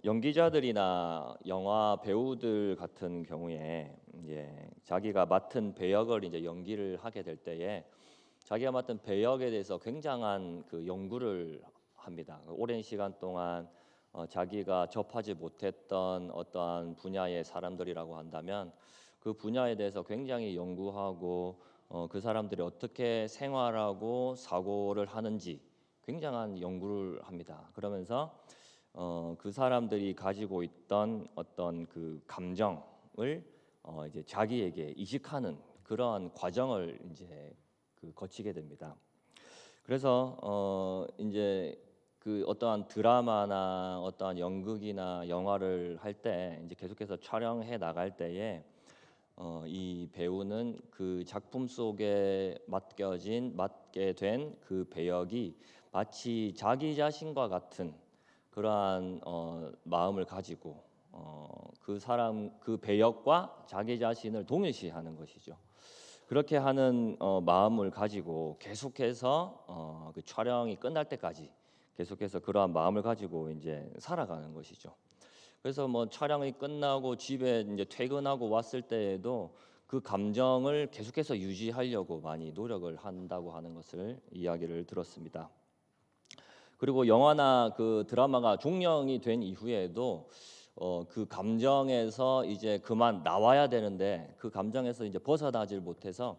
연기자들이나 영화 배우들 같은 경우에 이제 자기가 맡은 배역을 이제 연기를 하게 될 때에 자기가 맡은 배역에 대해서 굉장한 그 연구를 합니다. 오랜 시간 동안 자기가 접하지 못했던 어떠한 분야의 사람들이라고 한다면 그 분야에 대해서 굉장히 연구하고 그 사람들이 어떻게 생활하고 사고를 하는지 굉장한 연구를 합니다. 그러면서 그 사람들이 가지고 있던 어떤 그 감정을 이제 자기에게 이식하는 그러한 과정을 이제 거치게 됩니다. 그래서 이제 그 어떠한 드라마나 어떠한 연극이나 영화를 할 때 이제 계속해서 촬영해 나갈 때에 이 배우는 그 작품 속에 맡게 된 그 배역이 마치 자기 자신과 같은 그러한 마음을 가지고 그 배역과 자기 자신을 동일시하는 것이죠. 그렇게 하는 마음을 가지고 계속해서 그 촬영이 끝날 때까지 계속해서 그러한 마음을 가지고 이제 살아가는 것이죠. 그래서 뭐 촬영이 끝나고 집에 이제 퇴근하고 왔을 때에도 그 감정을 계속해서 유지하려고 많이 노력을 한다고 하는 것을 이야기를 들었습니다. 그리고 영화나 그 드라마가 종영이 된 이후에도 그 감정에서 이제 그만 나와야 되는데 그 감정에서 이제 벗어나질 못해서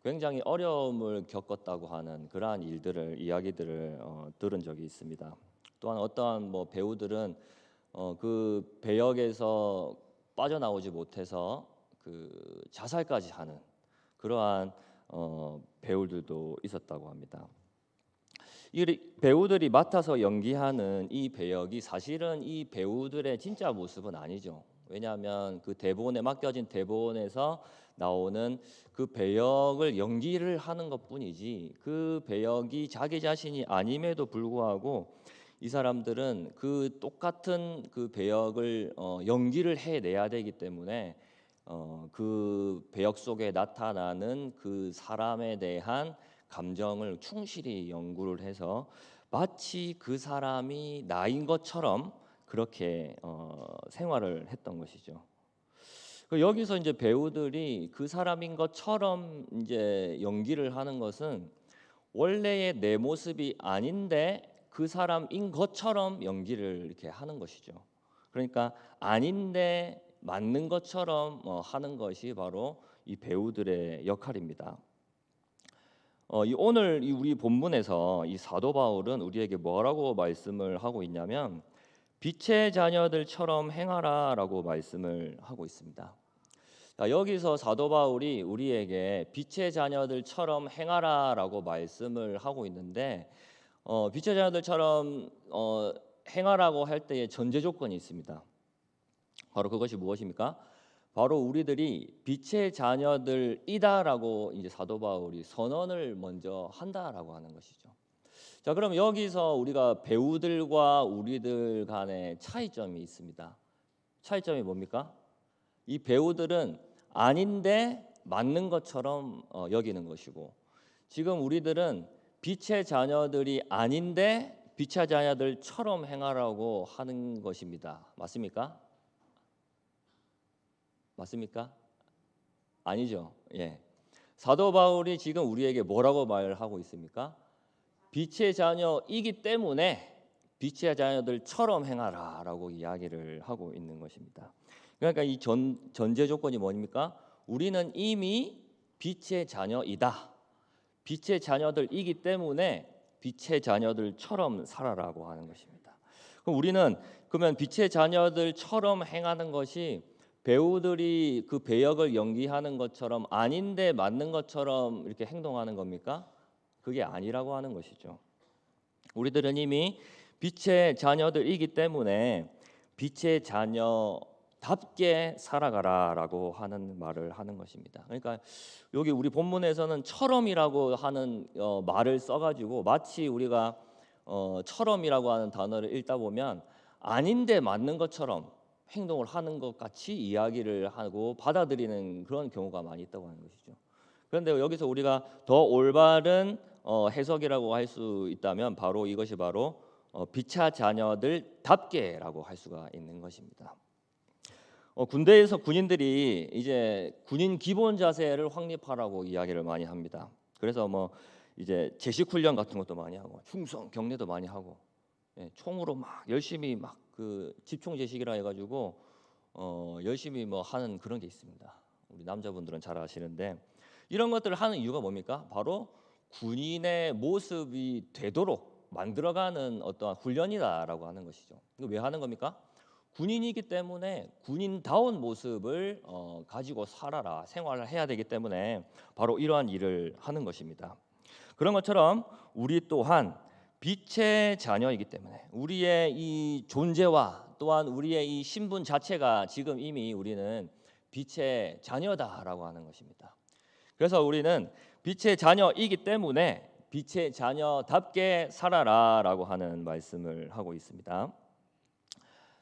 굉장히 어려움을 겪었다고 하는 그러한 이야기들을 들은 적이 있습니다. 또한 어떠한 뭐 배우들은 그 배역에서 빠져나오지 못해서 그 자살까지 하는 그러한 배우들도 있었다고 합니다. 이 배우들이 맡아서 연기하는 이 배역이 사실은 이 배우들의 진짜 모습은 아니죠. 왜냐하면 그 대본에 맡겨진 대본에서 나오는 그 배역을 연기를 하는 것뿐이지 그 배역이 자기 자신이 아님에도 불구하고 이 사람들은 그 똑같은 그 배역을 연기를 해내야 되기 때문에 그 배역 속에 나타나는 그 사람에 대한 감정을 충실히 연구를 해서 마치 그 사람이 나인 것처럼 그렇게 생활을 했던 것이죠. 여기서 이제 배우들이 그 사람인 것처럼 이제 연기를 하는 것은 원래의 내 모습이 아닌데 그 사람인 것처럼 연기를 이렇게 하는 것이죠. 그러니까 아닌데 맞는 것처럼 하는 것이 바로 이 배우들의 역할입니다. 오늘 우리 본문에서 이 사도 바울은 우리에게 뭐라고 말씀을 하고 있냐면 빛의 자녀들처럼 행하라라고 말씀을 하고 있습니다. 자, 여기서 사도 바울이 우리에게 빛의 자녀들처럼 행하라라고 말씀을 하고 있는데 빛의 자녀들처럼 행하라고 할 때의 전제 조건이 있습니다. 바로 그것이 무엇입니까? 바로 우리들이 빛의 자녀들이다라고 이제 사도 바울이 선언을 먼저 한다라고 하는 것이죠. 자, 그럼 여기서 우리가 배우들과 우리들 간의 차이점이 있습니다. 차이점이 뭡니까? 이 배우들은 아닌데 맞는 것처럼 여기는 것이고 지금 우리들은 빛의 자녀들이 아닌데 빛의 자녀들처럼 행하라고 하는 것입니다. 맞습니까? 맞습니까? 아니죠. 예. 사도 바울이 지금 우리에게 뭐라고 말하고 있습니까? 빛의 자녀이기 때문에 빛의 자녀들처럼 행하라라고 이야기를 하고 있는 것입니다. 그러니까 이 전제 조건이 뭡니까? 우리는 이미 빛의 자녀이다. 빛의 자녀들이기 때문에 빛의 자녀들처럼 살아라고 하는 것입니다. 그럼 우리는 그러면 빛의 자녀들처럼 행하는 것이 배우들이 그 배역을 연기하는 것처럼 아닌데 맞는 것처럼 이렇게 행동하는 겁니까? 그게 아니라고 하는 것이죠. 우리들은 이미 빛의 자녀들이기 때문에 빛의 자녀답게 살아가라라고 하는 말을 하는 것입니다. 그러니까 여기 우리 본문에서는 처럼이라고 하는 말을 써가지고 마치 우리가 처럼이라고 하는 단어를 읽다 보면 아닌데 맞는 것처럼 행동을 하는 것 같이 이야기를 하고 받아들이는 그런 경우가 많이 있다고 하는 것이죠. 그런데 여기서 우리가 더 올바른 해석이라고 할 수 있다면 바로 이것이 바로 빛의 자녀들답게라고 할 수가 있는 것입니다. 군대에서 군인들이 이제 군인 기본 자세를 확립하라고 이야기를 많이 합니다. 그래서 뭐 이제 제식 훈련 같은 것도 많이 하고 충성 경례도 많이 하고 총으로 막 열심히 막 그 집총 제식이라 해가지고 열심히 뭐 하는 그런 게 있습니다. 우리 남자분들은 잘 아시는데 이런 것들을 하는 이유가 뭡니까? 바로 군인의 모습이 되도록 만들어가는 어떠한 훈련이다라고 하는 것이죠. 이거 왜 하는 겁니까? 군인이기 때문에 군인다운 모습을 가지고 살아라, 생활을 해야 되기 때문에 바로 이러한 일을 하는 것입니다. 그런 것처럼 우리 또한 빛의 자녀이기 때문에 우리의 이 존재와 또한 우리의 이 신분 자체가 지금 이미 우리는 빛의 자녀다라고 하는 것입니다. 그래서 우리는 빛의 자녀이기 때문에 빛의 자녀답게 살아라라고 하는 말씀을 하고 있습니다.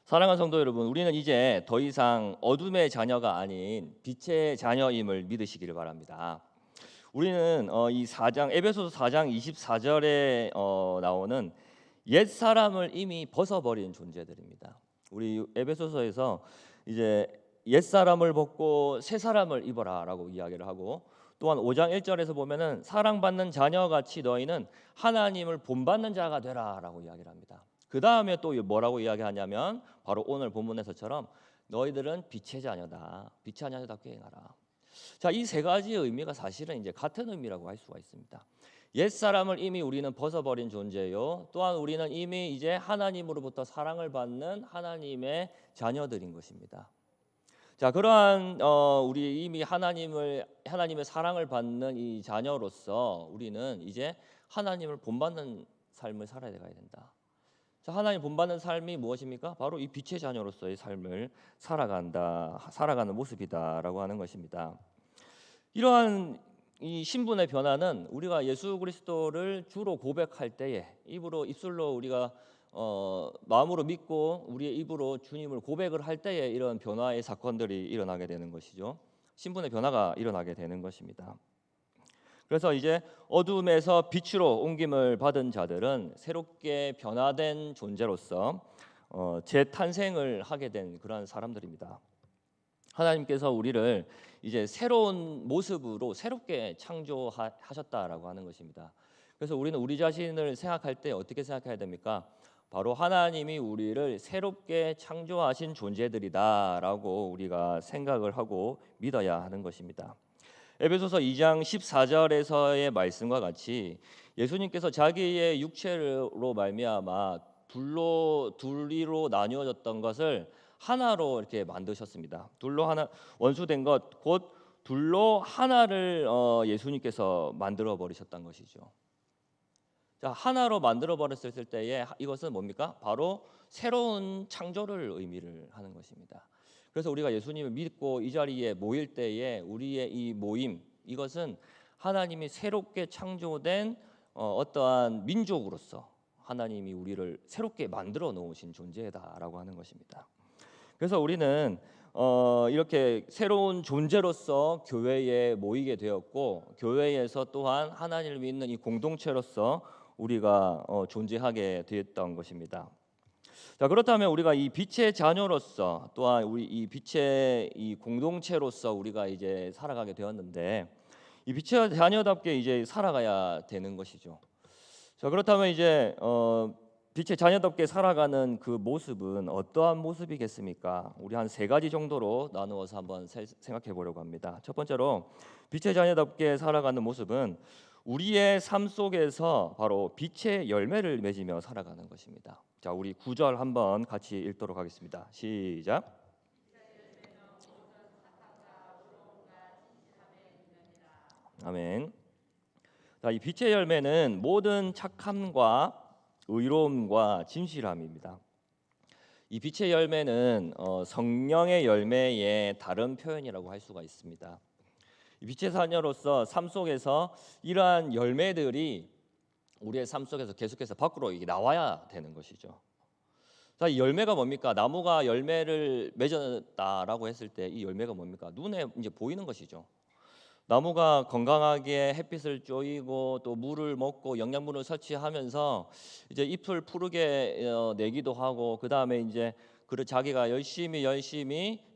사랑하는 성도 여러분, 우리는 이제 더 이상 어둠의 자녀가 아닌 빛의 자녀임을 믿으시기를 바랍니다. 우리는 이 4장 에베소서 4장 24절에 나오는 옛 사람을 이미 벗어버린 존재들입니다. 우리 에베소서에서 이제 옛 사람을 벗고 새 사람을 입어라라고 이야기를 하고 또한 5장 1절에서 보면은 사랑받는 자녀같이 너희는 하나님을 본받는 자가 되라라고 이야기를 합니다. 그 다음에 또 뭐라고 이야기하냐면 바로 오늘 본문에서처럼 너희들은 빛의 자녀다. 빛의 자녀답게 행하라. 자, 이 세 가지의 의미가 사실은 이제 같은 의미라고 할 수가 있습니다. 옛 사람을 이미 우리는 벗어버린 존재요. 또한 우리는 이미 이제 하나님으로부터 사랑을 받는 하나님의 자녀들인 것입니다. 자, 그러한 우리 이미 하나님의 사랑을 받는 이 자녀로서 우리는 이제 하나님을 본받는 삶을 살아야 된다. 자, 하나님 본받는 삶이 무엇입니까? 바로 이 빛의 자녀로서의 삶을 살아가는 모습이다라고 하는 것입니다. 이러한 이 신분의 변화는 우리가 예수 그리스도를 주로 고백할 때에 입술로 우리가 마음으로 믿고 우리의 입으로 주님을 고백을 할 때에 이런 변화의 사건들이 일어나게 되는 것이죠. 신분의 변화가 일어나게 되는 것입니다. 그래서 이제 어둠에서 빛으로 옮김을 받은 자들은 새롭게 변화된 존재로서 재탄생을 하게 된 그러한 사람들입니다. 하나님께서 우리를 이제 새로운 모습으로 새롭게 창조하셨다라고 하는 것입니다. 그래서 우리는 우리 자신을 생각할 때 어떻게 생각해야 됩니까? 바로 하나님이 우리를 새롭게 창조하신 존재들이다라고 우리가 생각을 하고 믿어야 하는 것입니다. 에베소서 2장 14절에서의 말씀과 같이 예수님께서 자기의 육체로 말미암아 둘이로 나누어졌던 것을 하나로 이렇게 만드셨습니다. 둘로 하나 원수된 것 곧 둘로 하나를 예수님께서 만들어 버리셨던 것이죠. 자, 하나로 만들어 버렸을 때에 이것은 뭡니까? 바로 새로운 창조를 의미를 하는 것입니다. 그래서 우리가 예수님을 믿고 이 자리에 모일 때에 우리의 이 모임 이것은 하나님이 새롭게 창조된 어떠한 민족으로서 하나님이 우리를 새롭게 만들어 놓으신 존재다라고 하는 것입니다. 그래서 우리는 이렇게 새로운 존재로서 교회에 모이게 되었고 교회에서 또한 하나님을 믿는 이 공동체로서 우리가 존재하게 되었던 것입니다. 자, 그렇다면 우리가 이 빛의 자녀로서 또한 우리 이 빛의 이 공동체로서 우리가 이제 살아가게 되었는데 이 빛의 자녀답게 이제 살아가야 되는 것이죠. 자, 그렇다면 이제 빛의 자녀답게 살아가는 그 모습은 어떠한 모습이겠습니까? 우리 한 세 가지 정도로 나누어서 한번 생각해 보려고 합니다. 첫 번째로 빛의 자녀답게 살아가는 모습은 우리의 삶 속에서 바로 빛의 열매를 맺으며 살아가는 것입니다. 자, 우리 9절 한번 같이 읽도록 하겠습니다. 시작. 아멘. 자, 이 빛의 열매는 모든 착함과 의로움과 진실함입니다. 이 빛의 열매는 성령의 열매의 다른 표현이라고 할 수가 있습니다. 이 빛의 자녀로서 삶 속에서 이러한 열매들이 우리의 삶 속에서 계속해서 밖으로 나와야 되는 것이죠. 자, 이 열매가 뭡니까? 나무가 열매를 맺었다라고 했을 때 이 열매가 뭡니까? 눈에 이제 보이는 것이죠. 나무가 건강하게 햇빛을 쬐이고 또 물을 먹고 영양분을 섭취하면서 이제 잎을 푸르게 내기도 하고, 그 다음에 이제 자기가 열심히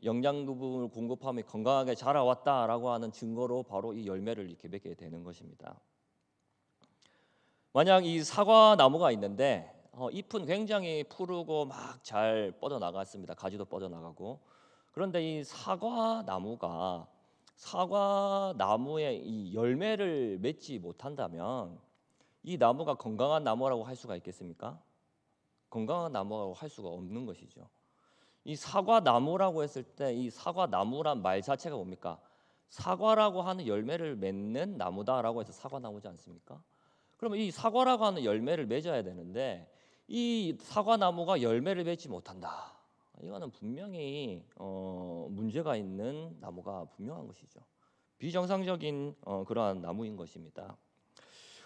영양분을 공급하며 건강하게 자라왔다라고 하는 증거로 바로 이 열매를 이렇게 맺게 되는 것입니다. 만약 이 사과 나무가 있는데 잎은 굉장히 푸르고 막 잘 뻗어 나갔습니다. 가지도 뻗어 나가고. 그런데 이 사과 나무에 이 열매를 맺지 못한다면 이 나무가 건강한 나무라고 할 수가 있겠습니까? 건강한 나무라고 할 수가 없는 것이죠. 이 사과 나무라고 했을 때 이 사과 나무란 말 자체가 뭡니까? 사과라고 하는 열매를 맺는 나무다라고 해서 사과 나무지 않습니까? 그러면 이 사과라고 하는 열매를 맺어야 되는데 이 사과 나무가 열매를 맺지 못한다. 이거는 분명히 문제가 있는 나무가 분명한 것이죠. 비정상적인 그러한 나무인 것입니다.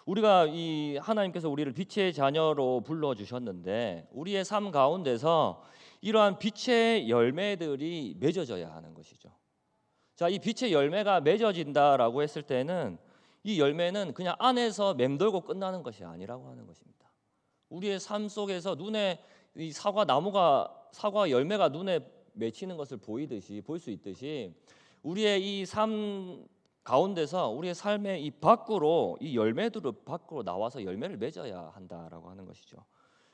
우리가 이 하나님께서 우리를 빛의 자녀로 불러 주셨는데 우리의 삶 가운데서 이러한 빛의 열매들이 맺어져야 하는 것이죠. 자, 이 빛의 열매가 맺어진다라고 했을 때는 이 열매는 그냥 안에서 맴돌고 끝나는 것이 아니라고 하는 것입니다. 우리의 삶 속에서 눈에 이 사과 열매가 눈에 맺히는 것을 볼 수 있듯이 우리의 이 삶 가운데서 우리의 삶의 이 밖으로 이 열매들을 밖으로 나와서 열매를 맺어야 한다라고 하는 것이죠.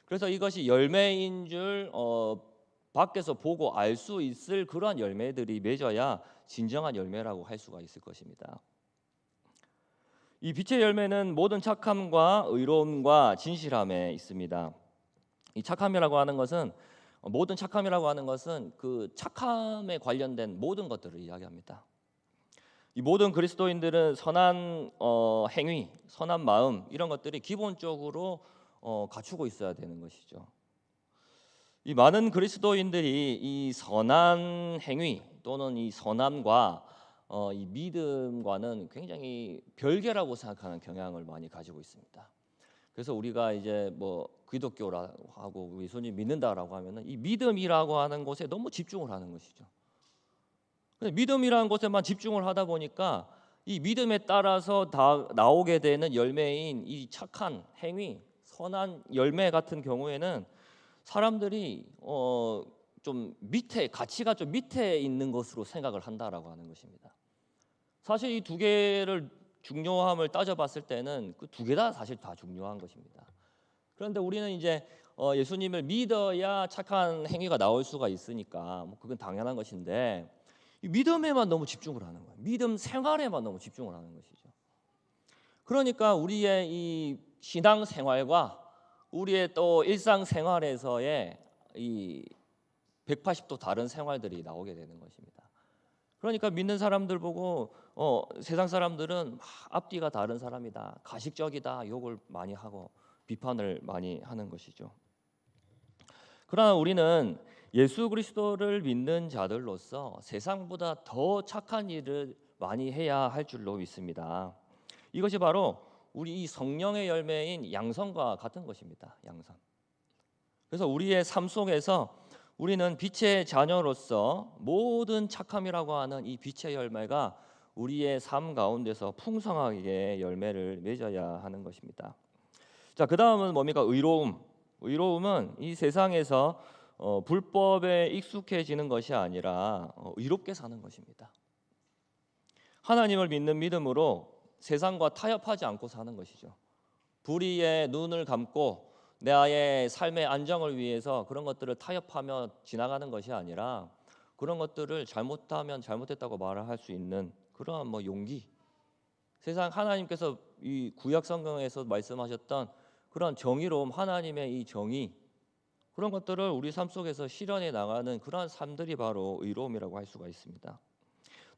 그래서 이것이 열매인 줄 밖에서 보고 알 수 있을 그러한 열매들이 맺어야 진정한 열매라고 할 수가 있을 것입니다. 이 빛의 열매는 모든 착함과 의로움과 진실함에 있습니다. 이 착함이라고 하는 것은 그 착함에 관련된 모든 것들을 이야기합니다. 이 모든 그리스도인들은 선한 행위, 선한 마음 이런 것들이 기본적으로 갖추고 있어야 되는 것이죠. 이 많은 그리스도인들이 이 선한 행위 또는 이 선함과 이 믿음과는 굉장히 별개라고 생각하는 경향을 많이 가지고 있습니다. 그래서 우리가 이제 뭐 기독교라고 하고 예수님 믿는다라고 하면은 이 믿음이라고 하는 것에 너무 집중을 하는 것이죠. 근데 믿음이라는 것에만 집중을 하다 보니까 이 믿음에 따라서 다 나오게 되는 열매인 이 착한 행위, 선한 열매 같은 경우에는 사람들이 좀 밑에 가치가 좀 밑에 있는 것으로 생각을 한다라고 하는 것입니다. 사실 이 두 개를 중요함을 따져봤을 때는 그 두 개 다 사실 다 중요한 것입니다. 그런데 우리는 이제 예수님을 믿어야 착한 행위가 나올 수가 있으니까 뭐 그건 당연한 것인데 이 믿음에만 너무 집중을 하는 거예요. 믿음 생활에만 너무 집중을 하는 것이죠. 그러니까 우리의 이 신앙 생활과 우리의 또 일상 생활에서의 이 180도 다른 생활들이 나오게 되는 것입니다. 그러니까 믿는 사람들 보고 세상 사람들은 앞뒤가 다른 사람이다, 가식적이다 욕을 많이 하고 비판을 많이 하는 것이죠. 그러나 우리는 예수 그리스도를 믿는 자들로서 세상보다 더 착한 일을 많이 해야 할 줄로 믿습니다. 이것이 바로 우리 이 성령의 열매인 양선과 같은 것입니다. 양선. 그래서 우리의 삶 속에서 우리는 빛의 자녀로서 모든 착함이라고 하는 이 빛의 열매가 우리의 삶 가운데서 풍성하게 열매를 맺어야 하는 것입니다. 자, 그 다음은 뭡니까? 의로움. 의로움은 이 세상에서 불법에 익숙해지는 것이 아니라 의롭게 사는 것입니다. 하나님을 믿는 믿음으로 세상과 타협하지 않고 사는 것이죠. 불의에 눈을 감고 나의 삶의 안정을 위해서 그런 것들을 타협하며 지나가는 것이 아니라 그런 것들을 잘못하면 잘못했다고 말을 할 수 있는 그러한 용기. 세상 하나님께서 이 구약 성경에서 말씀하셨던 그런 정의로움, 하나님의 이 정의, 그런 것들을 우리 삶 속에서 실현해 나가는 그러한 삶들이 바로 의로움이라고 할 수가 있습니다.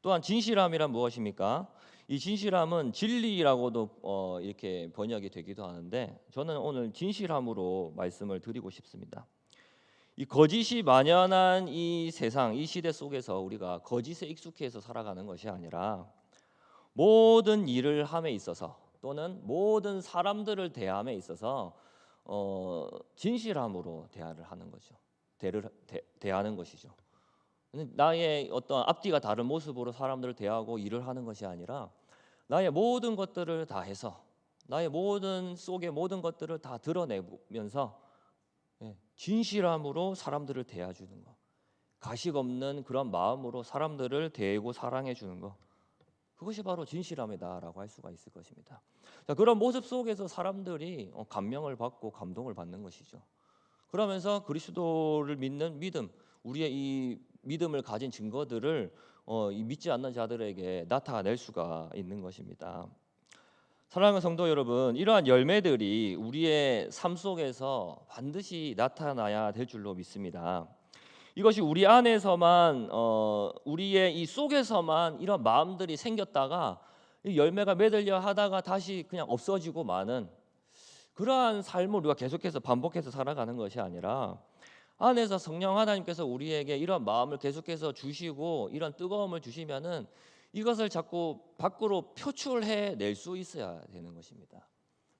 또한 진실함이란 무엇입니까? 이 진실함은 진리라고도 이렇게 번역이 되기도 하는데 저는 오늘 진실함으로 말씀을 드리고 싶습니다. 이 거짓이 만연한 이 세상, 이 시대 속에서 우리가 거짓에 익숙해서 살아가는 것이 아니라 모든 일을 함에 있어서 또는 모든 사람들을 대함에 있어서 진실함으로 대화를 하는 거죠. 대하는 것이죠. 나의 어떤 앞뒤가 다른 모습으로 사람들을 대하고 일을 하는 것이 아니라 나의 모든 것들을 다 해서 나의 모든 속의 모든 것들을 다 드러내면서 진실함으로 사람들을 대해주는 것, 가식 없는 그런 마음으로 사람들을 대하고 사랑해 주는 것, 그것이 바로 진실함이다라고 할 수가 있을 것입니다. 자, 그런 모습 속에서 사람들이 감명을 받고 감동을 받는 것이죠. 그러면서 그리스도를 믿는 믿음, 우리의 이 믿음을 가진 증거들을 이 믿지 않는 자들에게 나타낼 수가 있는 것입니다. 사랑하는 성도 여러분, 이러한 열매들이 우리의 삶 속에서 반드시 나타나야 될 줄로 믿습니다. 이것이 우리 안에서만 우리의 이 속에서만 이런 마음들이 생겼다가 이 열매가 맺으려 하다가 다시 그냥 없어지고 마는 그러한 삶을 우리가 계속해서 반복해서 살아가는 것이 아니라, 안에서 성령 하나님께서 우리에게 이런 마음을 계속해서 주시고 이런 뜨거움을 주시면은 이것을 자꾸 밖으로 표출해 낼 수 있어야 되는 것입니다.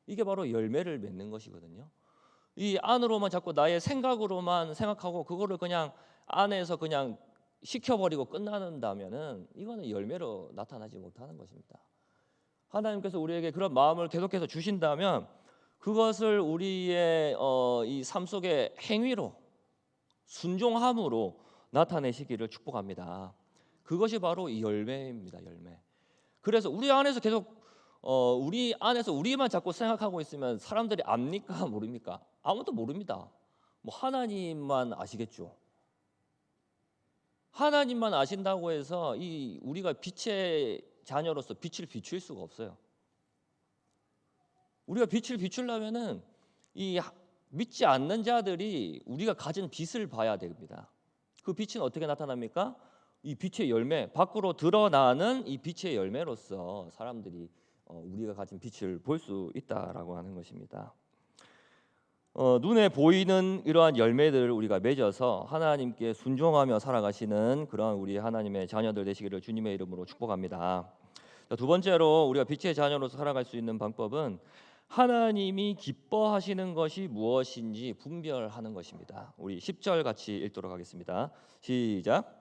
이게 바로 열매를 맺는 것이거든요. 이 안으로만 자꾸 나의 생각으로만 생각하고 그거를 그냥 안에서 그냥 식혀버리고 끝난다면은 이거는 열매로 나타나지 못하는 것입니다. 하나님께서 우리에게 그런 마음을 계속해서 주신다면 그것을 우리의 이 삶 속의 행위로, 순종함으로 나타내시기를 축복합니다. 그것이 바로 이 열매입니다. 열매. 그래서 우리 안에서 계속 우리 안에서 우리만 자꾸 생각하고 있으면 사람들이 압니까 모릅니까? 아무도 모릅니다. 뭐 하나님만 아시겠죠. 하나님만 아신다고 해서 이 우리가 빛의 자녀로서 빛을 비출 수가 없어요. 우리가 빛을 비추려면은 이 믿지 않는 자들이 우리가 가진 빛을 봐야 됩니다. 그 빛은 어떻게 나타납니까? 이 빛의 열매, 밖으로 드러나는 이 빛의 열매로서 사람들이 우리가 가진 빛을 볼 수 있다라고 하는 것입니다. 눈에 보이는 이러한 열매들을 우리가 맺어서 하나님께 순종하며 살아가시는 그러한 우리 하나님의 자녀들 되시기를 주님의 이름으로 축복합니다. 두 번째로 우리가 빛의 자녀로서 살아갈 수 있는 방법은 하나님이 기뻐하시는 것이 무엇인지 분별하는 것입니다. 우리 10절 같이 읽도록 하겠습니다. 시작.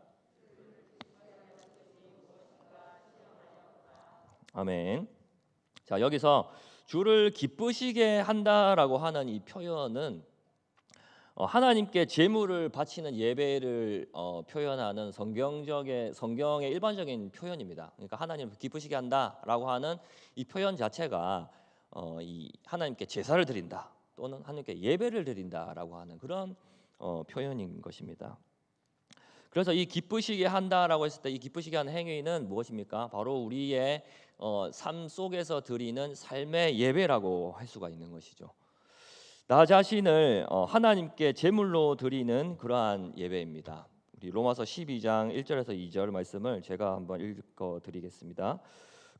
아멘. 자, 여기서 주를 기쁘시게 한다라고 하는 이 표현은 하나님께 제물을 바치는 예배를 표현하는 성경의 일반적인 표현입니다. 그러니까 하나님을 기쁘시게 한다라고 하는 이 표현 자체가 이 하나님께 제사를 드린다 또는 하나님께 예배를 드린다라고 하는 그런 표현인 것입니다. 그래서 이 기쁘시게 한다라고 했을 때 이 기쁘시게 하는 행위는 무엇입니까? 바로 우리의 삶 속에서 드리는 삶의 예배라고 할 수가 있는 것이죠. 나 자신을 하나님께 제물로 드리는 그러한 예배입니다. 우리 로마서 12장 1절에서 2절 말씀을 제가 한번 읽어 드리겠습니다.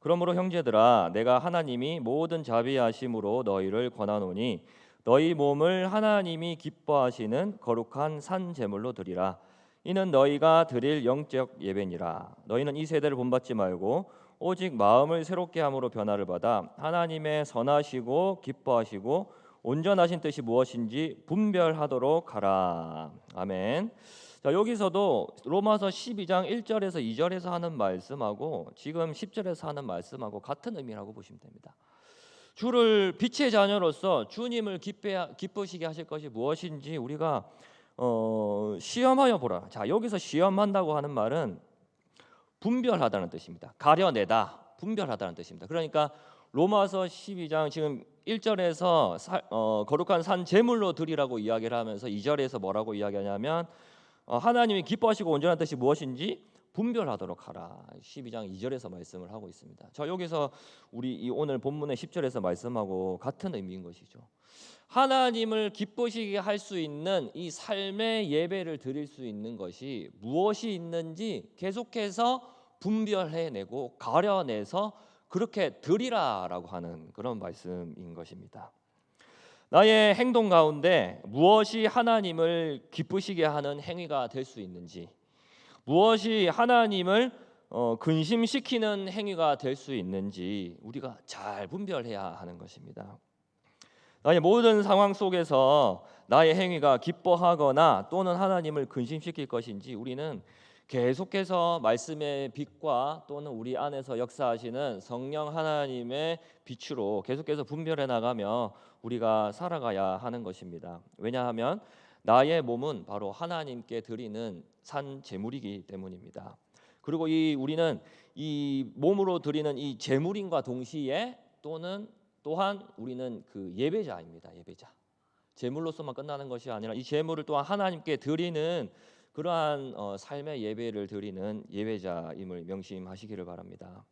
그러므로 형제들아, 내가 하나님이 모든 자비하심으로 너희를 권하노니 너희 몸을 하나님이 기뻐하시는 거룩한 산 제물로 드리라. 이는 너희가 드릴 영적 예배니라. 너희는 이 세대를 본받지 말고 오직 마음을 새롭게 함으로 변화를 받아 하나님의 선하시고 기뻐하시고 온전하신 뜻이 무엇인지 분별하도록 하라. 아멘. 자, 여기서도 로마서 12장 1절에서 2절에서 하는 말씀하고 지금 10절에서 하는 말씀하고 같은 의미라고 보시면 됩니다. 주를 빛의 자녀로서 주님을 기쁘시게 하실 것이 무엇인지 우리가 시험하여 보라. 자, 여기서 시험한다고 하는 말은 분별하다는 뜻입니다. 가려내다, 분별하다는 뜻입니다. 그러니까 로마서 12장 지금 1절에서 거룩한 산 제물로 드리라고 이야기를 하면서 2절에서 뭐라고 이야기하냐면 하나님이 기뻐하시고 온전한 뜻이 무엇인지 분별하도록 하라. 12장 2절에서 말씀을 하고 있습니다. 저 여기서 우리 이 오늘 본문의 10절에서 말씀하고 같은 의미인 것이죠. 하나님을 기쁘시게 할 수 있는 이 삶의 예배를 드릴 수 있는 것이 무엇이 있는지 계속해서 분별해내고 가려내서 그렇게 드리라라고 하는 그런 말씀인 것입니다. 나의 행동 가운데 무엇이 하나님을 기쁘시게 하는 행위가 될 수 있는지, 무엇이 하나님을 근심시키는 행위가 될 수 있는지 우리가 잘 분별해야 하는 것입니다. 나의 모든 상황 속에서 나의 행위가 기뻐하거나 또는 하나님을 근심시킬 것인지 우리는 계속해서 말씀의 빛과 또는 우리 안에서 역사하시는 성령 하나님의 빛으로 계속해서 분별해 나가며 우리가 살아가야 하는 것입니다. 왜냐하면 나의 몸은 바로 하나님께 드리는 산 제물이기 때문입니다. 그리고 우리는 이 몸으로 드리는 이 제물인과 동시에 또한 우리는 그 예배자입니다. 예배자. 제물로서만 끝나는 것이 아니라 이 제물을 또한 하나님께 드리는 그러한 삶의 예배를 드리는 예배자임을 명심하시기를 바랍니다.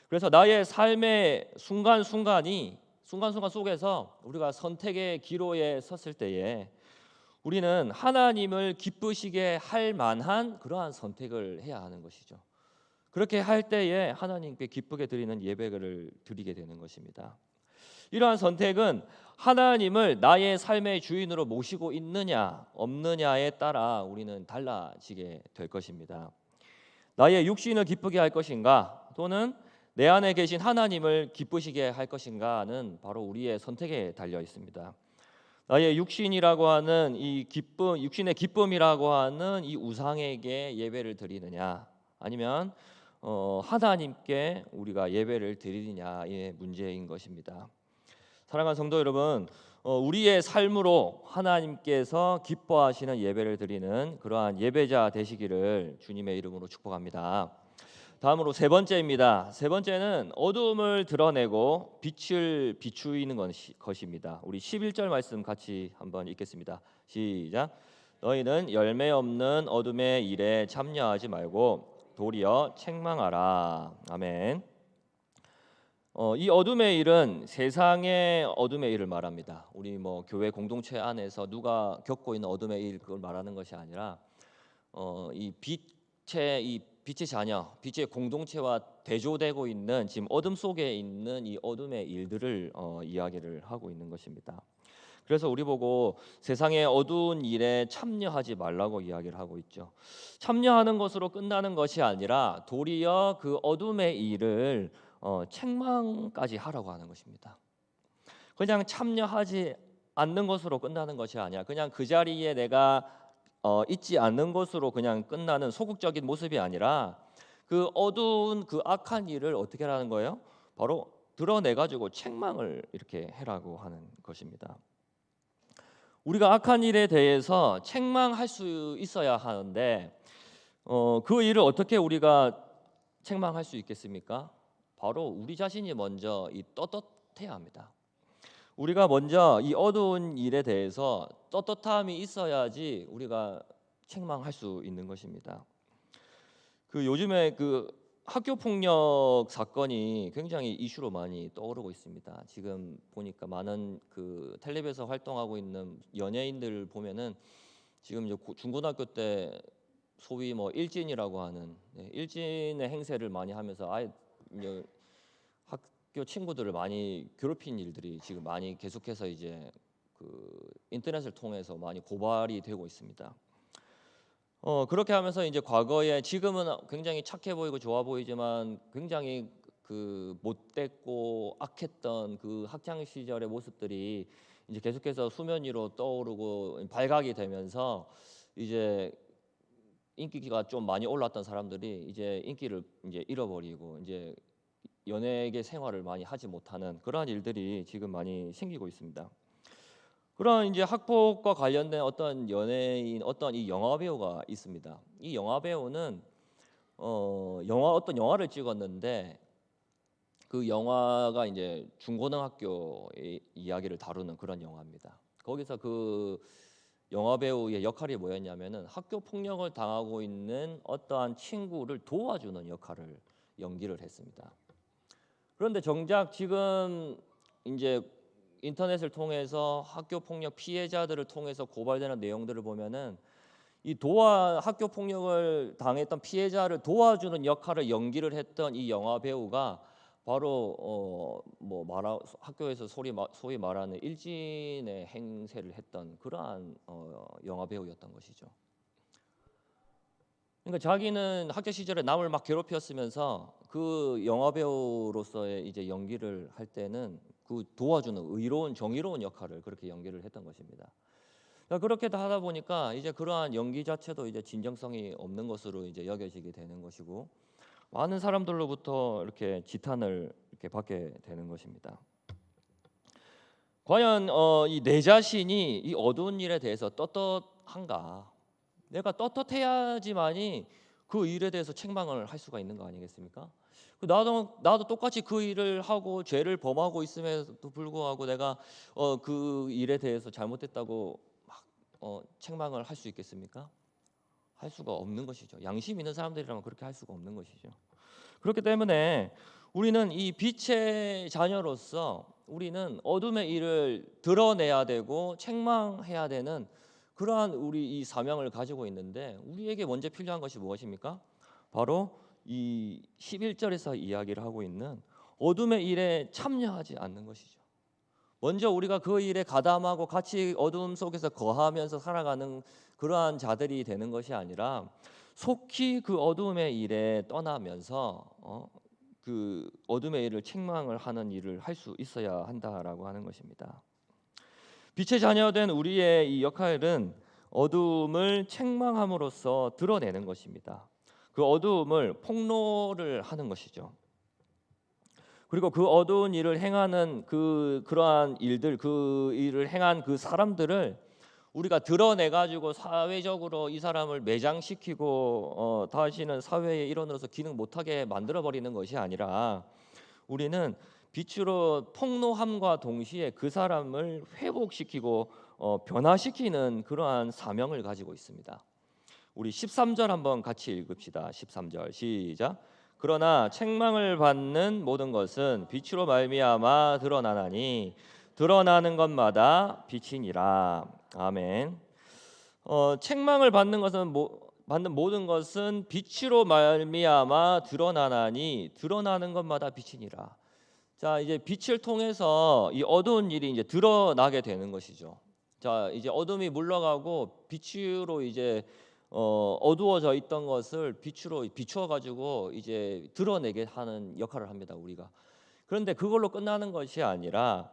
그래서 나의 삶의 순간순간 속에서 우리가 선택의 기로에 섰을 때에 우리는 하나님을 기쁘시게 할 만한 그러한 선택을 해야 하는 것이죠. 그렇게 할 때에 하나님께 기쁘게 드리는 예배를 드리게 되는 것입니다. 이러한 선택은 하나님을 나의 삶의 주인으로 모시고 있느냐 없느냐에 따라 우리는 달라지게 될 것입니다. 나의 육신을 기쁘게 할 것인가 또는 내 안에 계신 하나님을 기쁘시게 할 것인가는 바로 우리의 선택에 달려 있습니다. 나의 육신이라고 하는 이 기쁨, 육신의 기쁨이라고 하는 이 우상에게 예배를 드리느냐 아니면 하나님께 우리가 예배를 드리느냐의 문제인 것입니다. 사랑하는 성도 여러분, 우리의 삶으로 하나님께서 기뻐하시는 예배를 드리는 그러한 예배자 되시기를 주님의 이름으로 축복합니다. 다음으로 세 번째입니다. 세 번째는 어둠을 드러내고 빛을 비추이는 것입니다. 우리 11절 말씀 같이 한번 읽겠습니다. 시작. 너희는 열매 없는 어둠의 일에 참여하지 말고 도리어 책망하라. 아멘. 이 어둠의 일은 세상의 어둠의 일을 말합니다. 우리 교회 공동체 안에서 누가 겪고 있는 어둠의 일 그걸 말하는 것이 아니라 이 빛의 자녀, 빛의 공동체와 대조되고 있는 지금 어둠 속에 있는 이 어둠의 일들을 이야기를 하고 있는 것입니다. 그래서 우리 보고 세상의 어두운 일에 참여하지 말라고 이야기를 하고 있죠. 참여하는 것으로 끝나는 것이 아니라 도리어 그 어둠의 일을 책망까지 하라고 하는 것입니다. 그냥 참여하지 않는 것으로 끝나는 것이 아니라 그냥 그 자리에 내가 있지 않는 것으로 그냥 끝나는 소극적인 모습이 아니라 그 어두운 그 악한 일을 어떻게 하라는 거예요? 바로 드러내 가지고 책망을 이렇게 해라고 하는 것입니다. 우리가 악한 일에 대해서 책망할 수 있어야 하는데 그 일을 어떻게 우리가 책망할 수 있겠습니까? 바로 우리 자신이 먼저 떳떳해야 합니다. 우리가 먼저 이 어두운 일에 대해서 떳떳함이 있어야지 우리가 책망할 수 있는 것입니다. 요즘에 학교 폭력 사건이 굉장히 이슈로 많이 떠오르고 있습니다. 지금 보니까 많은 텔레비에서 활동하고 있는 연예인들 보면은 지금 중고등학교 때 소위 일진이라고 하는 일진의 행세를 많이 하면서 아예 학교 친구들을 많이 괴롭힌 일들이 지금 많이 계속해서 이제 인터넷을 통해서 많이 고발이 되고 있습니다. 그렇게 하면서 이제 과거에 지금은 굉장히 착해 보이고 좋아 보이지만 굉장히 못됐고 악했던 그 학창 시절의 모습들이 이제 계속해서 수면 위로 떠오르고 발각이 되면서 이제 인기가 좀 많이 올랐던 사람들이 이제 인기를 이제 잃어버리고 이제 연예계 생활을 많이 하지 못하는 그러한 일들이 지금 많이 생기고 있습니다. 그런 이제 학폭과 관련된 어떤 연예인, 어떤 이 영화 배우가 있습니다. 이 영화 배우는 어떤 영화를 찍었는데 그 영화가 이제 중고등학교의 이야기를 다루는 그런 영화입니다. 거기서 그 영화 배우의 역할이 뭐였냐면은 학교 폭력을 당하고 있는 어떠한 친구를 도와주는 역할을 연기를 했습니다. 그런데 정작 지금 이제 인터넷을 통해서 학교 폭력 피해자들을 통해서 고발되는 내용들을 보면은 학교 폭력을 당했던 피해자를 도와주는 역할을 연기를 했던 이 영화 배우가 바로 학교에서 소위 말하는 일진의 행세를 했던 그러한 영화 배우였던 것이죠. 그러니까 자기는 학교 시절에 남을 막 괴롭혔으면서 그 영화 배우로서의 이제 연기를 할 때는 그 도와주는 의로운 정의로운 역할을 그렇게 연기를 했던 것입니다. 그렇게 다 하다 보니까 이제 그러한 연기 자체도 이제 진정성이 없는 것으로 이제 여겨지게 되는 것이고, 많은 사람들로부터 이렇게 지탄을 이렇게 받게 되는 것입니다. 과연 이 내 자신이 이 어두운 일에 대해서 떳떳한가? 내가 떳떳해야지만이 그 일에 대해서 책망을 할 수가 있는 거 아니겠습니까? 나도 똑같이 그 일을 하고 죄를 범하고 있음에도 불구하고 내가 그 일에 대해서 잘못됐다고 막 책망을 할 수 있겠습니까? 할 수가 없는 것이죠. 양심 있는 사람들이라면 그렇게 할 수가 없는 것이죠. 그렇기 때문에 우리는 이 빛의 자녀로서 우리는 어둠의 일을 드러내야 되고 책망해야 되는 그러한 우리 이 사명을 가지고 있는데, 우리에게 먼저 필요한 것이 무엇입니까? 바로 이 11절에서 이야기를 하고 있는 어둠의 일에 참여하지 않는 것이죠. 먼저 우리가 그 일에 가담하고 같이 어둠 속에서 거하면서 살아가는 그러한 자들이 되는 것이 아니라, 속히 그 어둠의 일에 떠나면서 그 어둠의 일을 책망을 하는 일을 할 수 있어야 한다라고 하는 것입니다. 빛의 자녀된 우리의 이 역할은 어둠을 책망함으로써 드러내는 것입니다. 그 어두움을 폭로를 하는 것이죠. 그리고 그 어두운 일을 행하는 그러한 일들, 그 일을 행한 그 사람들을 우리가 드러내 가지고 사회적으로 이 사람을 매장시키고 다시는 사회의 일원으로서 기능 못하게 만들어 버리는 것이 아니라, 우리는 빛으로 폭로함과 동시에 그 사람을 회복시키고 변화시키는 그러한 사명을 가지고 있습니다. 우리 13절 한번 같이 읽읍시다. 13절 시작. 그러나 책망을 받는 모든 것은 빛으로 말미암아 드러나나니 드러나는 것마다 빛이니라. 아멘. 책망을 받는 것은 받는 모든 것은 빛으로 말미암아 드러나나니 드러나는 것마다 빛이니라. 자, 이제 빛을 통해서 이 어두운 일이 이제 드러나게 되는 것이죠. 자, 이제 어둠이 물러가고 빛으로 이제 어두워져 있던 것을 빛으로 비추어 가지고 이제 드러내게 하는 역할을 합니다, 우리가. 그런데 그걸로 끝나는 것이 아니라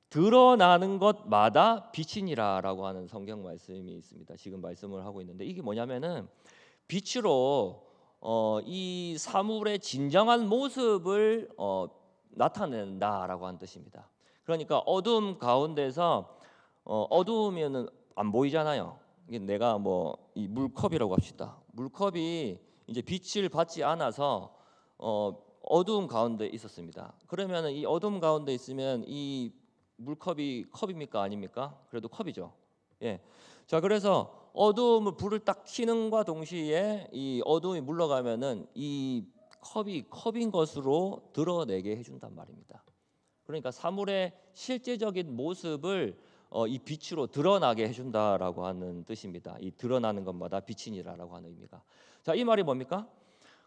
드러나는 것마다 빛이니라라고 하는 성경 말씀이 있습니다. 지금 말씀을 하고 있는데, 이게 뭐냐면은 빛으로 이 사물의 진정한 모습을 나타낸다라고 하는 뜻입니다. 그러니까 어둠 가운데서 어두우면은 안 보이잖아요. 이게 내가 뭐 이 물컵이라고 합시다. 물컵이 이제 빛을 받지 않아서 어두움 가운데 있었습니다. 그러면은 이 어둠 가운데 있으면 이 물컵이 컵입니까 아닙니까? 그래도 컵이죠. 예. 자, 그래서 어두움을 불을 딱 켜는과 동시에 이 어두움이 물러가면은 이 컵이 컵인 것으로 드러내게 해준단 말입니다. 그러니까 사물의 실제적인 모습을 이 빛으로 드러나게 해준다라고 하는 뜻입니다. 이 드러나는 것마다 빛이니라라고 하는 의미가. 자, 이 말이 뭡니까?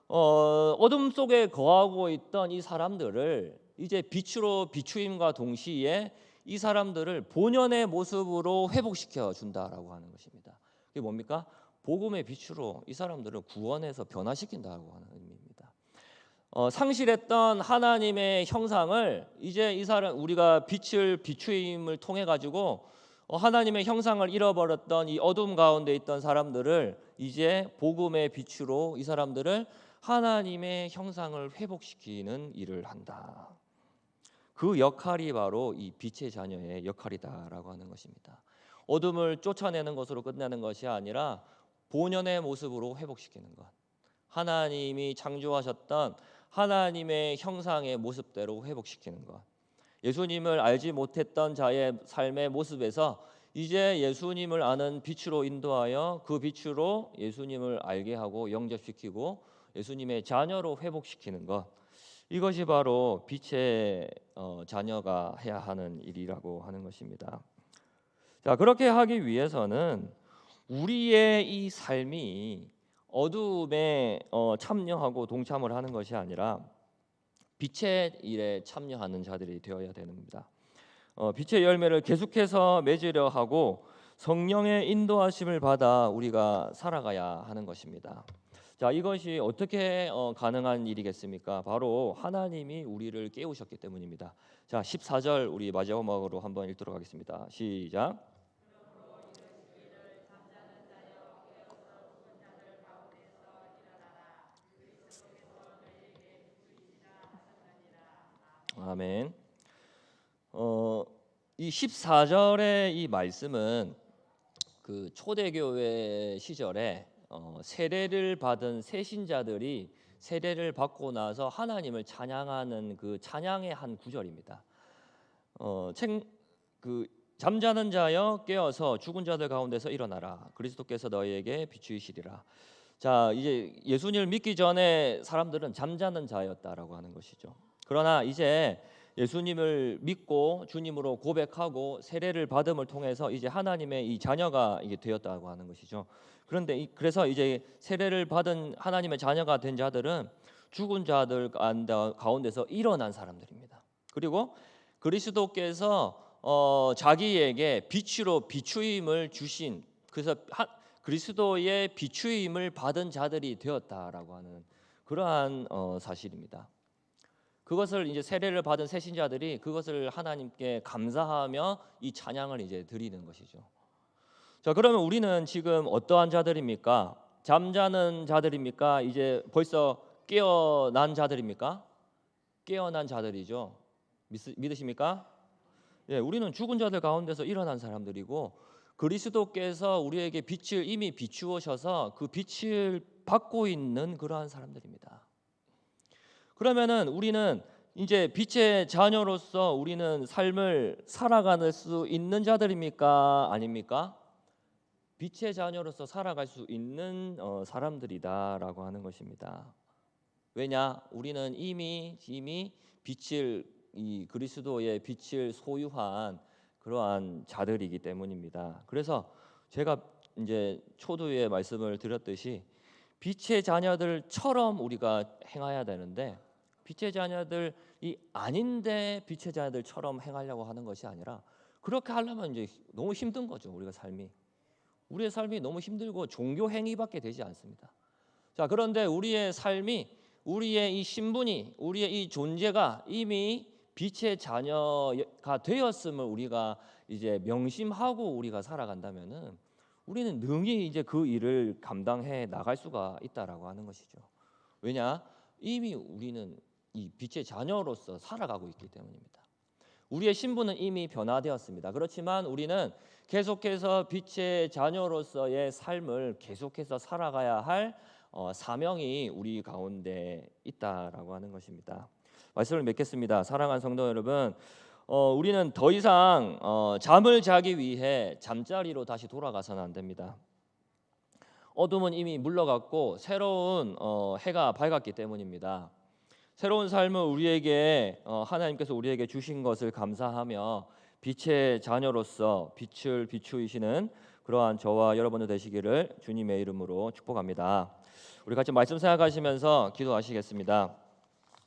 어둠 속에 거하고 있던 이 사람들을 이제 빛으로 비추임과 동시에 이 사람들을 본연의 모습으로 회복시켜 준다라고 하는 것입니다. 그게 뭡니까? 복음의 빛으로 이 사람들을 구원해서 변화시킨다고 하는 의미입니다. 상실했던 하나님의 형상을 이제 이 사람, 우리가 빛을 비추임을 통해 가지고 하나님의 형상을 잃어버렸던 이 어둠 가운데 있던 사람들을 이제 복음의 빛으로 이 사람들을 하나님의 형상을 회복시키는 일을 한다. 그 역할이 바로 이 빛의 자녀의 역할이다라고 하는 것입니다. 어둠을 쫓아내는 것으로 끝나는 것이 아니라 본연의 모습으로 회복시키는 것. 하나님이 창조하셨던 하나님의 형상의 모습대로 회복시키는 것. 예수님을 알지 못했던 자의 삶의 모습에서 이제 예수님을 아는 빛으로 인도하여 그 빛으로 예수님을 알게 하고 영접시키고 예수님의 자녀로 회복시키는 것. 이것이 바로 빛의 자녀가 해야 하는 일이라고 하는 것입니다. 자, 그렇게 하기 위해서는 우리의 이 삶이 어두움에 참여하고 동참을 하는 것이 아니라 빛의 일에 참여하는 자들이 되어야 됩니다. 빛의 열매를 계속해서 맺으려 하고 성령의 인도하심을 받아 우리가 살아가야 하는 것입니다. 자, 이것이 어떻게 가능한 일이겠습니까? 바로 하나님이 우리를 깨우셨기 때문입니다. 자, 14절 우리 마지막으로 한번 읽도록 하겠습니다. 시작. 아멘. 이 14절의 이 말씀은 그 초대교회 시절에 세례를 받은 새신자들이 세례를 받고 나서 하나님을 찬양하는 그 찬양의 한 구절입니다. 그 잠자는 자여 깨어서 죽은 자들 가운데서 일어나라. 그리스도께서 너희에게 비추이시리라. 자, 이제 예수님을 믿기 전에 사람들은 잠자는 자였다라고 하는 것이죠. 그러나 이제 예수님을 믿고 주님으로 고백하고 세례를 받음을 통해서 이제 하나님의 이 자녀가 이게 되었다고 하는 것이죠. 그런데 그래서 이제 세례를 받은 하나님의 자녀가 된 자들은 죽은 자들 가운데서 일어난 사람들입니다. 그리고 그리스도께서 자기에게 빛으로 비추임을 주신, 그래서 그리스도의 비추임을 받은 자들이 되었다라고 하는 그러한 사실입니다. 그것을 이제 세례를 받은 새신자들이 그것을 하나님께 감사하며 이 찬양을 이제 드리는 것이죠. 자, 그러면 우리는 지금 어떠한 자들입니까? 잠자는 자들입니까? 이제 벌써 깨어난 자들입니까? 깨어난 자들이죠. 믿으십니까? 예, 우리는 죽은 자들 가운데서 일어난 사람들이고 그리스도께서 우리에게 빛을 이미 비추어셔서 그 빛을 받고 있는 그러한 사람들입니다. 그러면은 우리는 이제 빛의 자녀로서 우리는 삶을 살아갈 수 있는 자들입니까? 아닙니까? 빛의 자녀로서 살아갈 수 있는 사람들이다라고 하는 것입니다. 왜냐? 우리는 이미 빛을, 이 그리스도의 빛을 소유한 그러한 자들이기 때문입니다. 그래서 제가 이제 초두에 말씀을 드렸듯이 빛의 자녀들처럼 우리가 행해야 되는데, 빛의 자녀들이 아닌데 빛의 자녀들처럼 행하려고 하는 것이 아니라, 그렇게 하려면 이제 너무 힘든 거죠. 우리의 삶이 너무 힘들고 종교 행위밖에 되지 않습니다. 자, 그런데 우리의 삶이, 우리의 이 신분이, 우리의 이 존재가 이미 빛의 자녀가 되었음을 우리가 이제 명심하고 우리가 살아간다면은 우리는 능히 이제 그 일을 감당해 나갈 수가 있다라고 하는 것이죠. 왜냐? 이미 우리는 이 빛의 자녀로서 살아가고 있기 때문입니다. 우리의 신분은 이미 변화되었습니다. 그렇지만 우리는 계속해서 빛의 자녀로서의 삶을 계속해서 살아가야 할 사명이 우리 가운데 있다라고 하는 것입니다. 말씀을 맺겠습니다. 사랑하는 성도 여러분, 우리는 더 이상 잠을 자기 위해 잠자리로 다시 돌아가서는 안 됩니다. 어둠은 이미 물러갔고 새로운 해가 밝았기 때문입니다. 새로운 삶을 우리에게 하나님께서 우리에게 주신 것을 감사하며 빛의 자녀로서 빛을 비추이시는 그러한 저와 여러분들 되시기를 주님의 이름으로 축복합니다. 우리 같이 말씀 생각하시면서 기도하시겠습니다.